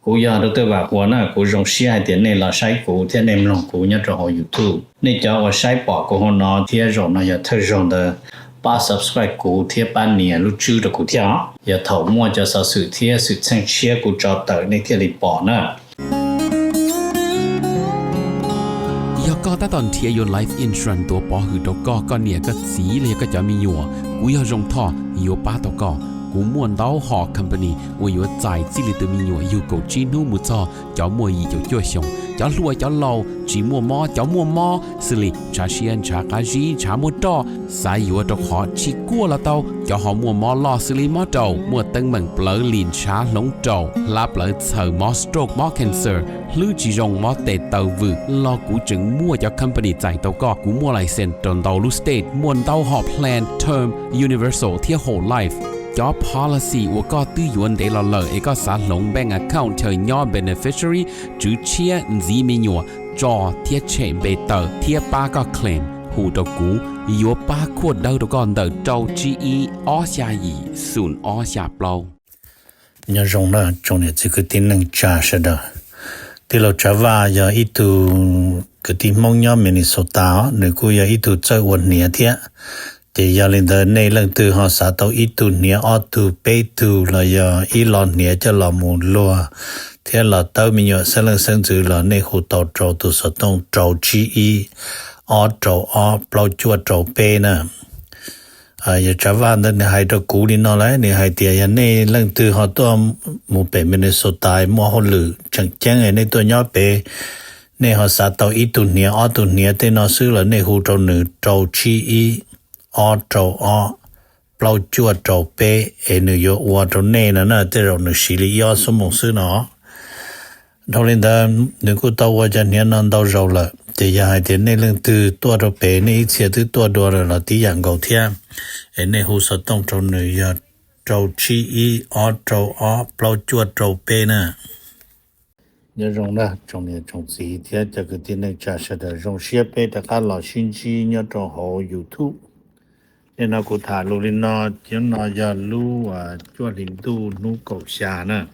古要都对吧我呢古用西海点内了晒古天内容古要做好 YouTube 你叫我晒报过后呢天用呢要特用的把 subscribe 古天半年录制的古天要头摸就少数天数成些古找到ใน天里报呢ยก็ตอนเทียอยู่ Life Insurance ตัวปอหือตก็เนี่ยก็สีเลยก็จะมีอยู่กูยารงท่ออยู่ป้าตก็กูม่วนดาวหอ company ว่าอยู่จ่ายจิลิตัวมีอยู่กูจีนูมุจอเจ้ามัวอีเจ้าจ่วยชงเจ้ารวยเจ้าเราจีมัวมอเจ้ามัวมอสิลิชาเชียนชากาจีชามัวตอสายอยู่ตขอชิกัวละเตาเจ้าหอมัวมอลอสิลิมอเตามัวตึงเหมือนเปลือลินชาหลงเจ้าลาเปลือเสือมอสโตรกมอแคนเซอร์หรือจีรงมอเตเตาวึรอกูจึงมัวเจ้า company ใจเตาก็กูมัวไลเซนตนเตาลูสเตทมวนเตาหอ plan term universal เที่ย whole life job policy 我ก็ตื้อยวนเดลเลเอกสารลง bank account เธอย่อ beneficiary จื้อเชียจีมีญัวจอเทียเชเบเตอร์เทียป้าก็ claim หูตกูยัวป้าขวดเดาตก่อนเดาเจ้า GE อ้อชายีศูนย์อ้อชาเปล่า要用了中的这个定能加实的对了这话要一度个地方要面的所到如果要一度在我年天thì giờ lên tới này lần từ họ xã tàu ít tu nia ở tu bê tu là giờ ít lon nia cho là một lúa thế là tàu mình nhớ sẽ lần sinh từ là này hồ tàu trâu tu sở tông trâu chi y ở trâu ở bao chua trâu bê nè giờ trả van đó này hai trâu cũ đi nó lấy này hai tiền giờ này lần từ họ tàu một bể mình số tài mua họ lử chẳng chẳng này tôi nhớ bể này họ xã tàu ít tu nia ở tu nia thế nó xứ là này hồ trâu nữ trâu chi y ở trâu ở bao chua trâu bê ở New York và trâu nê nó tới rồi nó xử lý do số một số nó đâu lên đó nếu có tàu qua cho nên nó đâu rồi là thì giờ hai tiếng này lên từ tua trâu bê này xe từ tua đua rồi là tí dạng cầu thiên ở này hồ sơ tông trâu nữ trâu chi y ở trâu ở bao chua trâu bê nè nhớ rong đó trong này trong gì thì cho cái tiếng này trả sẽ được rong xe bê tất cả là xin chi nhớ trong hồ YouTube nên nó cũng thả lưu lên nó chứ nó giờ lưu cho linh tu nu cầu xa nè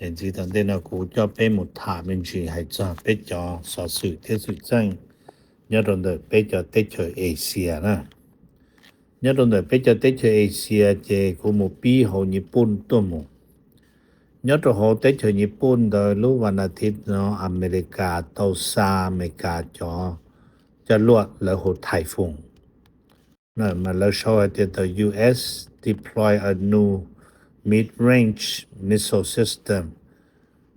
hiện chỉ thằng tên nó cũng cho bé một thả mình chỉ hay cho bé cho sở sự thế sự chân nhớ đồng đời bé cho tết chơi Asia nè nhớ đồng đời bé cho tết chơi Asia thì cũng một bí hồ Nhật Bản tôi một nhớ trong hồ tết chơi Nhật Bản đời lúcวันอาทิตย์nó America tàu xa America cho luật là hồ Thái Phong mà lâu sau thì the US deploy a new mid-range missile system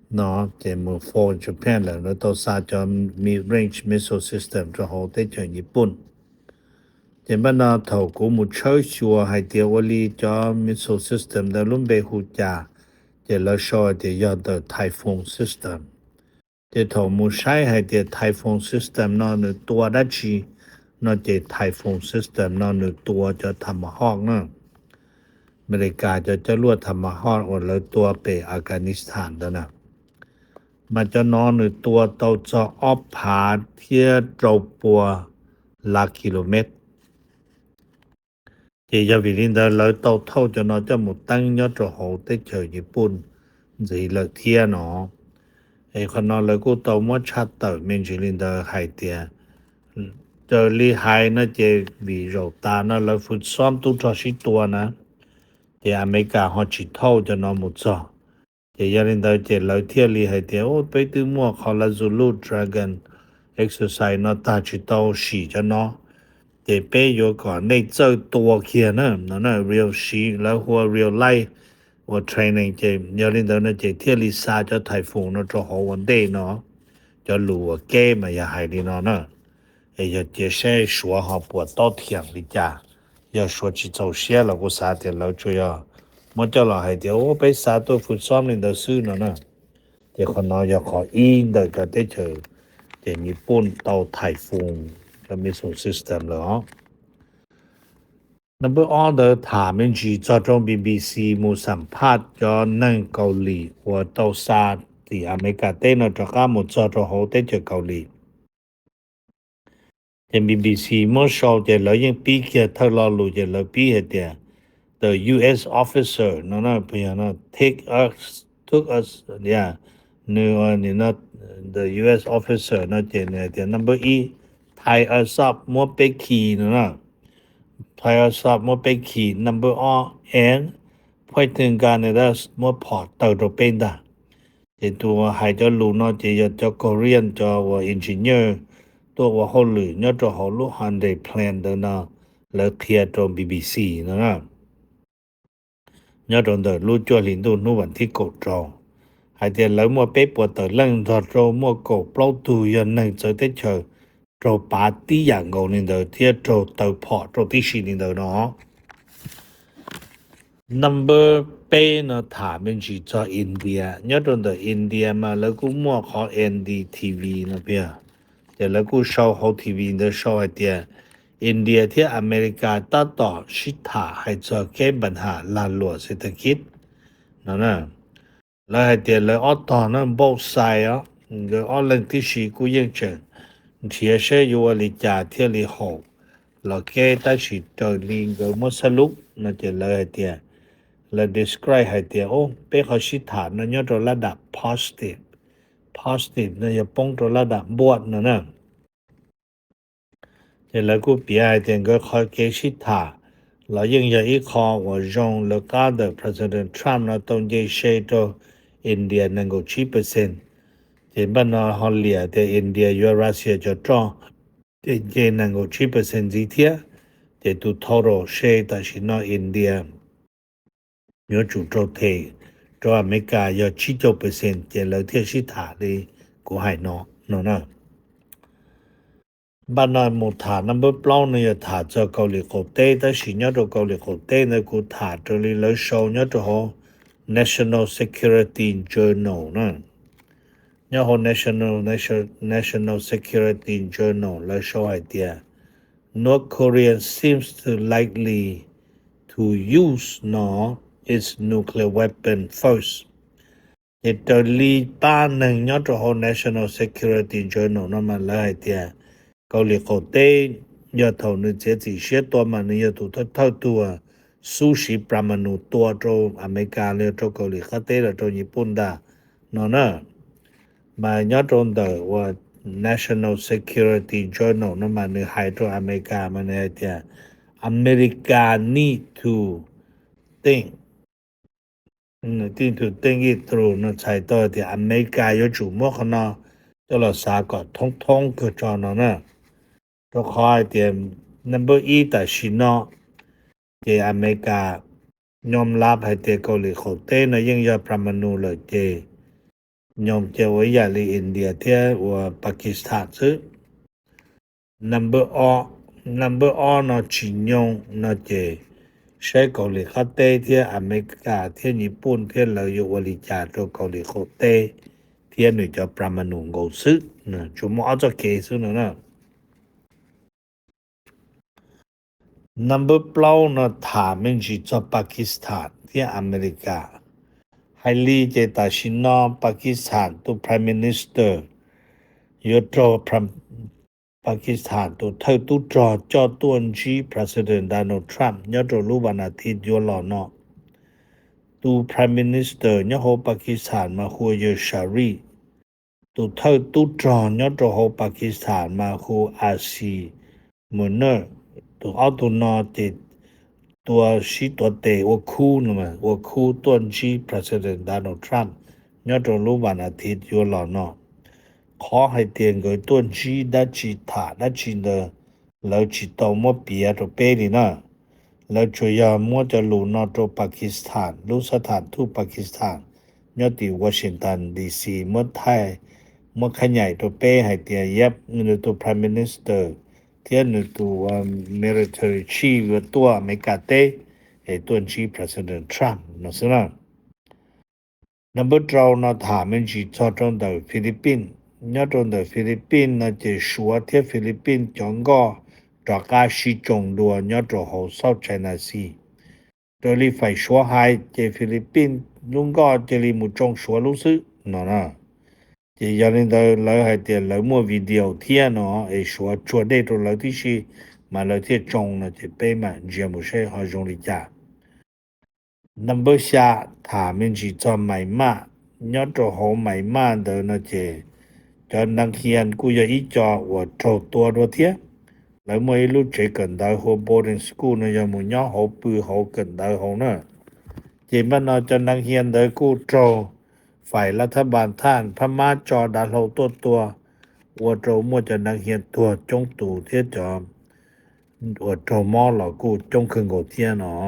nó thì một for Japan là nó tàu xa cho mid-range missile system cho họ tới cho Nhật Bản thì bắt đầu thầu của một chơi chùa hay tiêu wali cho missile system đã luôn bị hụt trả thì lâu sau thì do the Typhoon system thì thầu một sai hay thì Typhoon system nó tua đã chi nó chỉ Typhoon system nó nửaตัวจะทำหอกนะอเมริกาจะลวดทำหอกว่าเลยตัวไปอัฟกานิสถานแล้วนะมันจะนอนหรือตัวเตาจะออฟผาเที่ยเจ้าปัวหลักกิโลเมตรที่จะวิลินได้เลยเตาเท่าจะนอนจะหมดตั้งยอดจะโหได้เจอญี่ปุ่นสิเลยเที่ยเนาะไอ้คนนอนเลยกูเตามัวชัดเตอร์เมนจิลินได้ไฮเตียgiờ li hai nó chỉ vì rầu ta nó là phút xóm tu cho sĩ tua nè thì America họ chỉ thâu cho nó một giờ thì gia đình tôi chỉ lời thiết li hai thì ô bây tư mua họ là Zulu Dragon exercise nó ta chỉ tàu xỉ cho nó thì bây giờ còn này chơi tua kia nữa nó là real xỉ là hoa real life và training thì gia đình tôi nó chỉ thiết li xa cho thầy phụ nó cho họ vấn đề nó cho lùa kê mà ya hai đi nó nữa giờ接下来说哈不到天的家要说起走些了我啥的了就要我叫了还的我被啥都付上面的事了呢这可能要考印的个的就这日本到台风的 missile system 了哦那么all的他们去做中 BBC มูสัมภาษณ์ย้อนนั่งเกาหลีว่าเตาซาที่อเมริกาเต้นจะก้าหมดจอจะโหเต้นจะเกาหลีthì BBC mới sau thì lấy những bí kia thơ lo lù thì lấy bí hết thì the US officer nó bây giờ nó take us to took us not the US officer not the number E tie us up มัวไปขี่นะtie us up มัวไปขี่ number R and พอยถึงการในdas มัวพอเตาตัวเป็นดาจะตัวให้เจ้าลูเนาะจะเจ้า Korean เจ้าว่า engineer ตัวว่าเขาหรือเนาะตัวเขารู้หันได้ plan เด้อเนาะแล้วเคลียร์ตัว BBC นะเนาะตรงเด้อรู้จัวลินดูนู่วันที่กดจอให้เดี๋ยวแล้วมัวไปปวดเตอเรื่องทอดโรมัวกดเปล่าตูยันนึงจะได้เจอโตปาตี้อย่างงนี่เด้อที่โตเตอพอโตที่ชีนี่เด้อเนาะ number ไปเนาะถามเป็นจีจออินเดียตรงเด้ออินเดียมาแล้วกูมัวขอ NDTV นะเปียเดี๋ยวแล้วกูชาว How TV เด้อชาวไอเดียอินเดียที่อเมริกาตัดต่อชิดถาให้เจอแก้ปัญหาลานหลวงเศรษฐกิจนั่นน่ะแล้วให้เดี๋ยวแล้วออตอนนั้นboth side ก็ออเรื่องที่ชีกูยังเจอเทียเชอยู่อลิจาเทียลิหกแล้วแก้ตัดชีตัวลิงก็มุสลุกนั่นจะเลยให้เดี๋ยวแล้ว describe ให้เดี๋ยวโอ้เป็นเขาชิดถานั่นยอดระดับ positive นั่นจะป้องตัวระดับบวกนั่นน่ะ这那个比爱点个开给其他，老因有一考我用了家的 President Trump 那东西写到 India 能够7%，这本那好厉的 India 与 Russia 就涨，这能够7%之天，这都透露写但是那 India 有主做提，做美国有7%，这老天是他的，古海喏。บ้านนหมู่ถานัมเบอร์เปล่าเนี่ยถาเจอเกาหลีโคเต้แต่สิญญาตัวเกาหลีโคเต้เนี่ยกูถาตัวนี้แล้วโชว์เนี่ยตัว National Security Journal นะเนี่ย National Security Journal แล้วโชว์ไอเดีย North Korea seems to likely to use its nuclear weapon first ตัวลีป้าหนึ่งเนี่ยตัว National Security Journal นั่นมันแล้วไอเดียเกาหลีโคเต้ยอดเท่านึงเจติเชียตัวมันยอดเท่าตัวซูชิปรามาณูตัวโตอเมริกาเลยโตเกาหลีโคเต้แล้วโตญี่ปุ่นดานอนน่ะมายอดตรงเดอว่า National Security Journal นั่นมันในไฮโตอเมริกามันเนี่ยเดียอเมริกา need to think it through นั่นใช่ตัวเดียอเมริกาอยู่จุ่มว่าเขาเนาะตัวเราสาก็ท่องคือจอนั่นน่ะตัวคอยเตรียม number E แต่ชินอเจอเมริกายอมรับให้เตเกาหลีโคเต้นะยังยอปรามาณูเลยเจยอมเจไว้ยาลีอินเดียเทียว่าปากีสถานซึ number O นะชินยงนะเจใช้เกาหลีโคเต้เทียอเมริกาเทียญี่ปุ่นเทียเราอยู่วลิจาตัวเกาหลีโคเต้เทียหนึ่งจะปรามาณูงซึนะจุมเอาจะเคซึนะnumber เปล่านะถามมันจีจอปากีสถานที่อเมริกาให้ลีเจตาชินอปากีสถานตัว Prime Minister ยอดปากีสถานตัวเธอตัวจอตัวจี President Donald Trump ยอดรู้วันอาทิตย์ยอหล่อเนาะตัว Prime Minister ยอดปากีสถานมาหัวยชารีตัวเธอตัวยอดปากีสถานมาหัวอาซีมูเนอร์ตัวเอาตัวนอติดตัวชีตัวเตว่าคู่นะมั้ยว่าคู่ตัวจี President Donald Trump ยอดรู้วันอาทิตย์อยู่หล่อเนาะขอให้เตียงกับตัวจีได้จีถาได้จีเนอแล้วจีตัวมัวเปียตัวเปรีนะแล้วช่วยมัวจะรู้นอตัวปากีสถานรู้สถานทูตปากีสถานยอดที่วอชิงตันดีซีมัวไทยมัวขยายตัวเป้ให้เตียยับเงินตัว Prime Ministerเทียนตัว military chief ตัวอเมริกาเต้ตัวจี President Trump นะสินะ number 3นะถามมันจีจอดตรงเดฟิลิปปินส์ยอดตรงเดฟิลิปปินส์นะจะชัวเทียฟิลิปปินส์จงก็จากการชิจงดัวยอดตรงหัว South China Sea ตัวลีไฟชัวไฮเจฟิลิปปินส์ลุงก็จะลีมุจงชัวลุซึนะจะย้อน到เราให้เดี๋ยวเรามัววิดีโอเทียเนาะชัวได้ตัวเราที่ชีมาเราที่จงนะจะไปมาเจียมุเช่หาจงลิจ่า number 下ถามมันจีจอมใหม่มา nhớ trò hồ mày ma đỡ nó chê cho năng hiền cú giờ ít cho và trâu tua đua thiết lại mới lúc chế cần đợi hồ boarding school nó giờ một nhớ hồ bự hồ cần đợi hồ nữa chỉ mà nó cho năng hiền đợi cú trâu phải là thất bản thanพม่าจอดาโลตัวว่าโจมัวจะนักเรียนตัวจงตู่เทียจอว่าโจมอหลอกูจงคืนโกเทียเนาะ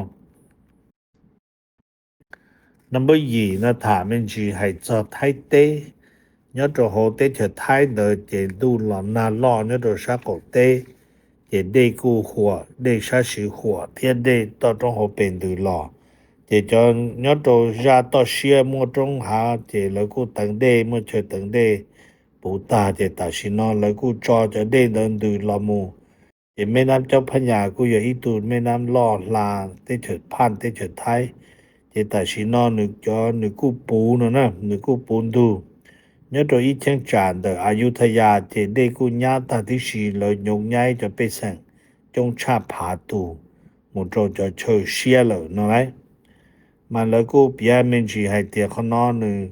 number 2นะถามมันสิให้จอไทเต้nhớ trò hồ tế trở thái đời chế đu lọ nà lọ nhớ trò sát cổ tế chế đê cụ hùa đê sát sử hùa thiên đê tỏ trong hồ bền từ lọ chế cho nhớ trò ra tỏ xia mua trong hạ chế lấy cụ tầng đê mua chơi tầng đê bố ta chế ta xin nó lấy cụ cho đê đơn từ lọ mù chế mê nam trong phá nhà cụ giờ ít tù mê nam lọ là tế trở phan tế trở thái chế ta xin nó nữ cho nữ cụ bú nữa nè nữ cụ bún đu nhớ rồi ít chân tràn đời Ayutthaya chế đê cụ nhá ta tí xì lời nhục nhai cho bê sẵn trong cha phá tù một rồi cho chơi xia lỡ nó đấy mà lời cụ bia mình chỉ hay tiệt khó nó nữ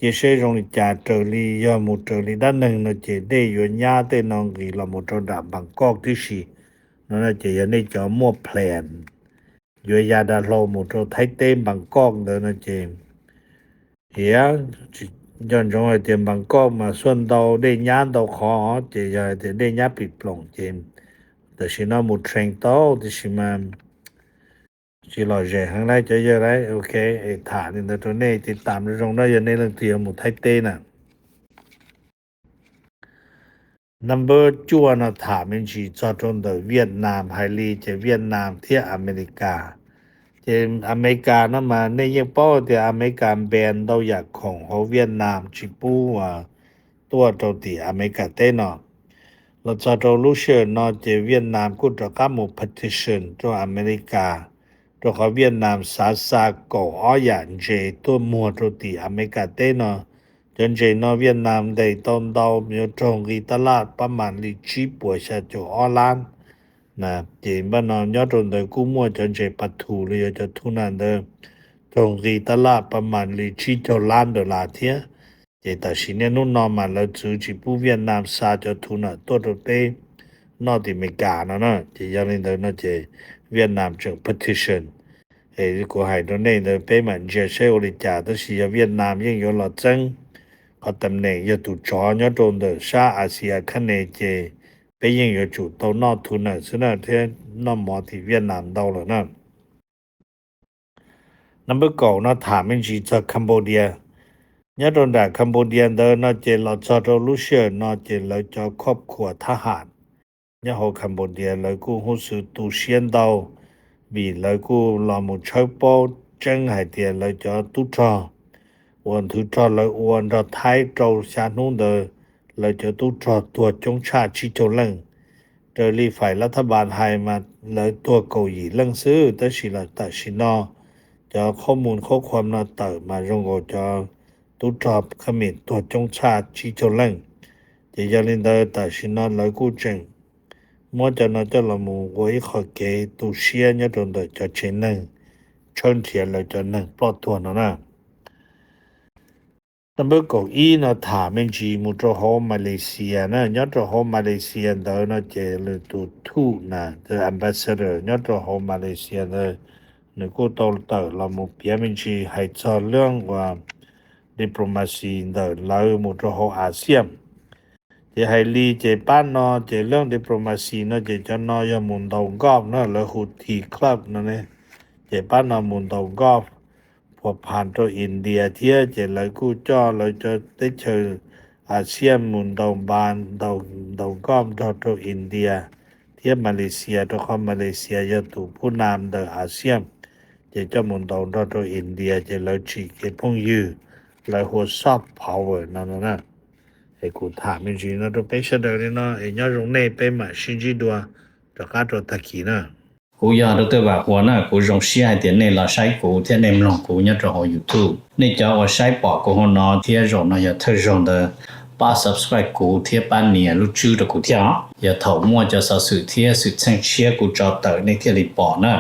chế sẽ rong đi trả trở lý do một trở lý đá nâng nó chế đê yếu nhá tên nó ghi là một rồi đảm bằng cọc tí xì nó là chế yếu này cho mua plan yếu ya đá lô một rồi thấy tên bằng cọc đó nó chế hiểu dần trong ở tiền bằng co mà xuân đầu đi nhá đầu khó chỉ giờ thì đi nhá bị plong chìm thì chỉ nó một train tàu thì chỉ mà chỉ lo dễ hàng này cho giờ đấy ok thả đếnตัวนี้ติดตามในตรงนั้นอย่างนี้เรื่องที่หมดไทยเต้น่ะ number จัวน่ะถามมันสิจอดตรงเดเวียดนามไฮลีจะเวียดนามที่อเมริกาเจอเมริกานะมาในยังป้อแต่อเมริกาแบนเราอยากของเขาเวียดนามชิปูตัวตัวที่อเมริกาเต้เนาะเราจะเรารู้เชื่อเนาะเจเวียดนามกูจะก้ามู petition ตัวอเมริกาตัวเขาเวียดนามสาก่ออ้ออย่างเจตัวมัวตัวที่อเมริกาเต้เนาะจนเจเนาะเวียดนามได้ต้นดาวมีตรงที่ตลาดประมาณลิจีปัวชาโจอ้อล้านนะเจบ้านนอนยอดตรงเดกูมัวจนเจปัทูเลยจะทุนันเดตรงที่ตลาดประมาณลิจีโจล้าน$เทียเจแต่สิเนี่ยนู่นนอนมาแล้วซื้อจิปูเวียดนามซาจะทุนตัวตัวเป้นอที่อเมริกานะเจยังนี่เดนะเจเวียดนามจึง petition กูให้ตัวนี้เดเป้มันเจเซโอลิจาตัวสิเวียดนามยังอยู่หลอจังเขาตำแหน่งอยู่ตุจอยอดตรงเดซาอาเซียคะแนนเจไปยังอยู่จุดตัวนอกทุนน่ะซึ่งเท่นอมอที่เวียดนามดาวแล้วนะ number 9นะถามมันสิจากคัมโบเดียยอดตรงได้คัมโบเดียเดนะเจเราจะรู้เชื่อนะเจเราจะครอบครัวทหารยะโหคัมโบเดียแล้วกูฮู้สึกตูเซียนดาวบีแล้วกูลอมุชัยปอจังให้เตียแล้วจะตุจอวันทุจอแล้ววันเราไทยเจ้าชานุ่นเดแล้วจะตุจอตัวจงชาชิโจลังเจอรีฝ่ายรัฐบาลไทยมาแล้วตัวเกาหลีเรื่องซื้อแต่สิละแต่สินอจะข้อมูลข้อความน่ะเติมมารงก็จะตุจอเขมรตัวจงชาชิโจลังจะยาลินเดแต่สินอแล้วกูจังมัวจะน่าจะละมูไว้ขอเกตุเชียเนี่ยตรงเดจะเชนนึงชนเทียนแล้วจะนึงปลอดตัวนะnumber 9นะถามมันจีมุตรโฮมาเลเซียนะยอดโฮมาเลเซียเดนะเจลตุทูนะ the ambassador ยอดโฮมาเลเซียเดนึกูตอลตละมุเปียมันจีให้จอเรื่องว่า diplomacy เดลาวมุตรโฮอาเซียนเจให้ลีเจป้านเนาะเจเรื่อง diplomacy เนาะเจจะนอยมุนตองกอบเนาะแล้วฮูทีคลับนั่นเองเจป้านเนาะมุนตองกอบพอผ่านตัวอินเดียเทียเจเลยกูจ้อเลยจะได้เจออาเซียนมุนตองบานตองกอบตัวอินเดียเทียมาเลเซียตัวของมาเลเซียจะถูกผู้นำเดอาเซียนเจจะมุนตองตัวอินเดียเจเลยฉีกเก็บพงยื้อเลยหัวซอฟต์พาวเวอร์นั่นนะไอ้กูถามจริงๆนะตัวเป็นเสด็จนะไอ้ยอดตรงนี้เป็นมาสิ่งที่ตัวจะการตัวตะกี้นะกูอยากตัวว่าหัวน่ะกูรงเสียเดี๋ยวนี้เราใช้กูเที่ยในมลองกูเนี่ยจะเอา YouTube นี่จะว่าใช้ปอกกูหัวนอเที่ยรงน่ะอย่าเธอรงเดป้า subscribe กูเที่ยป้านเนี่ยรู้ชื่อตัวกูเที่ยอย่าเถามั่วจะสื่อเที่ยสื่อแช่งเชียกูจอเตอในเที่ยรีปอน่ะ